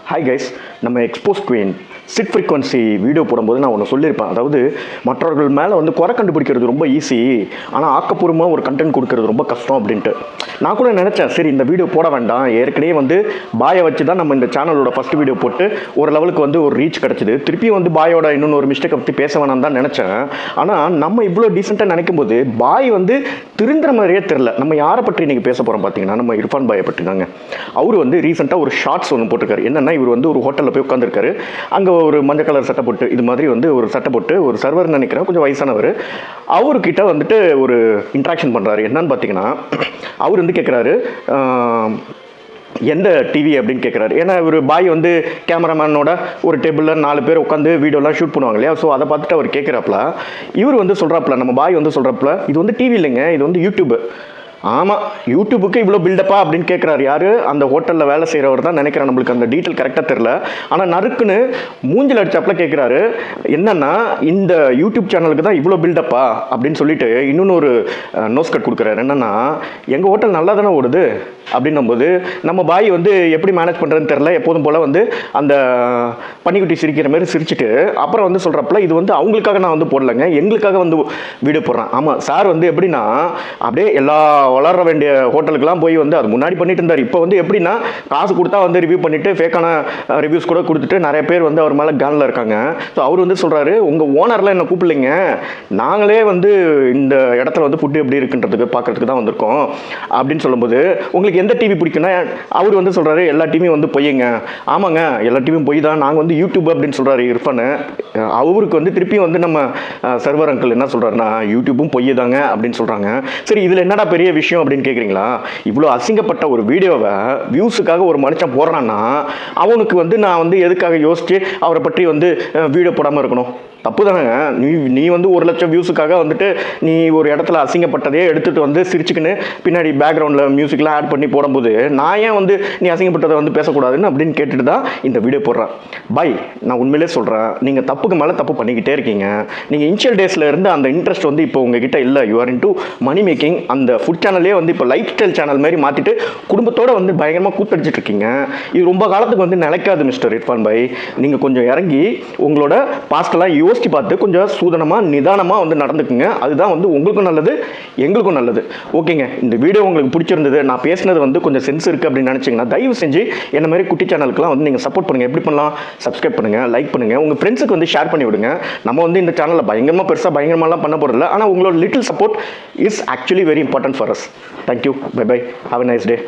Hi guys, நம்ம expose queen சிட் frequency video போடும்போது நான் ஒன்று சொல்லியிருப்பேன். அதாவது மற்றவர்கள் மேலே வந்து குறை கண்டுபிடிக்கிறது ரொம்ப ஈஸி, ஆனால் ஆக்கப்பூர்வமாக ஒரு கண்டென்ட் கொடுக்கறது ரொம்ப கஷ்டம் அப்படின்ட்டு. நான் கூட நினச்சேன், சரி இந்த வீடியோ போட வேண்டாம், ஏற்கனவே வந்து பாயை வச்சு தான் நம்ம இந்த சேனலோட ஃபஸ்ட் வீடியோ போட்டு ஒரு லெவலுக்கு வந்து ஒரு ரீச் கிடச்சிது. திருப்பி வந்து பாயோட இன்னொன்று ஒரு மிஸ்டேக்கை பற்றி பேச வேணாம் தான் நினச்சேன். ஆனால் நம்ம இவ்வளோ டீசெண்டாக நினைக்கும் போது பாய் வந்து திருந்துற மாதிரியே தெரில. நம்ம யாரை பற்றி இன்றைக்கி பேச போகிறோம் பார்த்தீங்கன்னா, நம்ம இர்ஃபான் பாயை பற்றி தாங்க. அவர் வந்து ரீசெண்டாக ஒரு ஷார்ட்ஸ் ஒன்று போட்டிருக்காரு. என்னென்னா, இவர் வந்து ஒரு ஹோட்டலில் போய் உட்காந்துருக்காரு. அங்கே ஒரு மஞ்சள் கலர் சட்டை போட்டு, இது மாதிரி வந்து ஒரு சட்டை போட்டு, ஒரு சர்வர் நினைக்கிறேன், கொஞ்சம் வயசானவர், அவர்கிட்ட வந்துட்டு ஒரு இன்ட்ராக்ஷன் பண்ணுறாரு. என்னன்னு பார்த்தீங்கன்னா, அவர் வந்து கேட்குறாரு எந்த டிவி அப்படின்னு கேட்குறாரு. ஏன்னா ஒரு பாய் வந்து கேமராமேனோட ஒரு டேபிளில் 4 பேர் உட்காந்து வீடியோலாம் ஷூட் பண்ணுவாங்க இல்லையா. ஸோ அதை பார்த்துட்டு அவர் கேட்குறாப்புல, இவர் வந்து சொல்கிறாப்புல, நம்ம பாய் வந்து சொல்கிறாப்புல, இது வந்து டிவி இல்லைங்க, இது வந்து யூடியூப்பு. ஆமாம், யூடியூபுக்கு இவ்வளோ பில்டப்பா அப்படின்னு கேட்குறாரு. யார்? அந்த ஹோட்டலில் வேலை செய்கிறவர் தான் நினைக்கிறேன். நம்மளுக்கு அந்த டீட்டெயில் கரெக்டாக தெரில. ஆனால் நறுக்குன்னு மூஞ்சில் அடிச்சாப்புல கேட்குறாரு, என்னென்னா இந்த யூடியூப் சேனலுக்கு தான் இவ்வளோ பில்டப்பா அப்படின்னு சொல்லிட்டு இன்னொன்று ஒரு நோஸ் கட் கொடுக்குறாரு. என்னென்னா, எங்கள் ஹோட்டல் நல்லா தானே ஓடுது அப்படின்னும்போது நம்ம பாய் வந்து எப்படி மேனேஜ் பண்ணுறதுன்னு தெரில. எப்போதும் போல் வந்து அந்த பன்னிக்குட்டி சிரிக்கிற மாதிரி சிரிச்சுட்டு அப்புறம் வந்து சொல்கிறப்பல, இது வந்து அவங்களுக்காக நான் வந்து போடலைங்க, எங்களுக்காக வந்து வீடியோ போடுறேன். ஆமாம் சார் வந்து எப்படின்னா, அப்படியே எல்லா வளர வேண்டிய ஹோட்டலுக்கெல்லாம் போய் வந்து அது முன்னாடி பண்ணிட்டு இருந்தார். இப்போ வந்து எப்படின்னா, காசு கொடுத்தா வந்து ரிவ்யூ பண்ணிவிட்டு ஃபேக்கான ரிவ்யூஸ் கூட கொடுத்துட்டு நிறைய பேர் வந்து அவர் மேலே கேனில் இருக்காங்க. ஸோ அவர் வந்து சொல்கிறாரு, உங்கள் ஓனர்லாம் என்ன கூப்பிடலைங்க, நாங்களே வந்து இந்த இடத்துல வந்து ஃபுட்டு எப்படி இருக்குன்றதுக்கு பார்க்குறதுக்கு தான் வந்திருக்கோம் அப்படின்னு சொல்லும்போது, உங்களுக்கு எந்த டிவி பிடிக்குன்னா, அவர் வந்து சொல்கிறாரு, எல்லா டிவியும் வந்து பொய்யுங்க. ஆமாங்க, எல்லா டிவியும் பொய் தான், நாங்கள் வந்து யூடியூப் அப்படின்னு சொல்கிறாரு இர்ஃபான். அவருக்கு வந்து திருப்பியும் வந்து நம்ம சர்வர் அங்கிள் என்ன சொல்கிறாருன்னா, யூடியூப்பும் பொய் தாங்க அப்படின்னு சொல்கிறாங்க. சரி, இதில் என்னடா பெரிய விஷயம் அப்படின்னு கேட்குறீங்களா? இவ்வளோ அசிங்கப்பட்ட ஒரு வீடியோவை வியூஸுக்காக ஒரு மனுஷன் போடுறான்னா, அவனுக்கு வந்து நான் வந்து எதுக்காக யோசித்து அவரை பற்றி வந்து வீடியோ போடாமல் இருக்கணும்? தப்பு தானேங்க. நீ வந்து 1 லட்சம் வியூஸுக்காக வந்துட்டு நீ ஒரு இடத்துல அசிங்கப்பட்டதே எடுத்துகிட்டு வந்து சிரிச்சுக்கின்னு பின்னாடி பேக்ரவுண்டில் மியூசிக்லாம் ஆட் பண்ணி போடும்போது, நான் ஏன் வந்து நீ அசிங்கப்பட்டதை வந்து பேசக்கூடாதுன்னு அப்படின்னு கேட்டுட்டு தான் இந்த வீடியோ போடுறேன். பாய், நான் உண்மையிலே சொல்கிறேன், நீங்கள் தப்புக்கு மேலே தப்பு பண்ணிக்கிட்டே இருக்கீங்க. நீங்கள் இனிஷியல் டேஸில் இருந்து அந்த இன்ட்ரெஸ்ட் வந்து இப்போ உங்ககிட்ட இல்லை. You are into money making. அந்த ஃபுட் சேனலே வந்து இப்போ லைஃப் ஸ்டைல் சேனல் மாதிரி மாற்றிட்டு குடும்பத்தோடு வந்து பயங்கரமாக கூத்தடிச்சிட்டு இருக்கீங்க. இது ரொம்ப காலத்துக்கு வந்து நிலைக்காது மிஸ்டர் இர்ஃபான் பாய். நீங்கள் கொஞ்சம் இறங்கி உங்களோட பாஸ்டெல்லாம் யோசிச்சு பார்த்து கொஞ்சம் சூதனமாக நிதானமாக வந்து நடந்துக்குங்க. அதுதான் வந்து உங்களுக்கும் நல்லது, எங்களுக்கும் நல்லது. ஓகேங்க, இந்த வீடியோ உங்களுக்கு பிடிச்சிருந்தது, நான் பேசினது வந்து கொஞ்சம் சென்ஸ் இருக்குது அப்படின்னு நினச்சிங்கன்னா, தயவு செஞ்சு என்ன மாதிரி குட்டி சேனலுக்குலாம் வந்து நீங்கள் சப்போர்ட் பண்ணுங்கள். எப்படி பண்ணலாம்? சப்ஸ்கிரைப் பண்ணுங்கள், லைக் பண்ணுங்கள், உங்கள் ஃப்ரெண்ட்ஸுக்கு வந்து ஷேர் பண்ணி விடுங்க. நம்ம வந்து இந்த சேனலில் பயங்கரமாலாம் பண்ண போகிறதில்ல, ஆனால் உங்களோட little support is actually very important for us. Thank you, bye bye, have a nice day.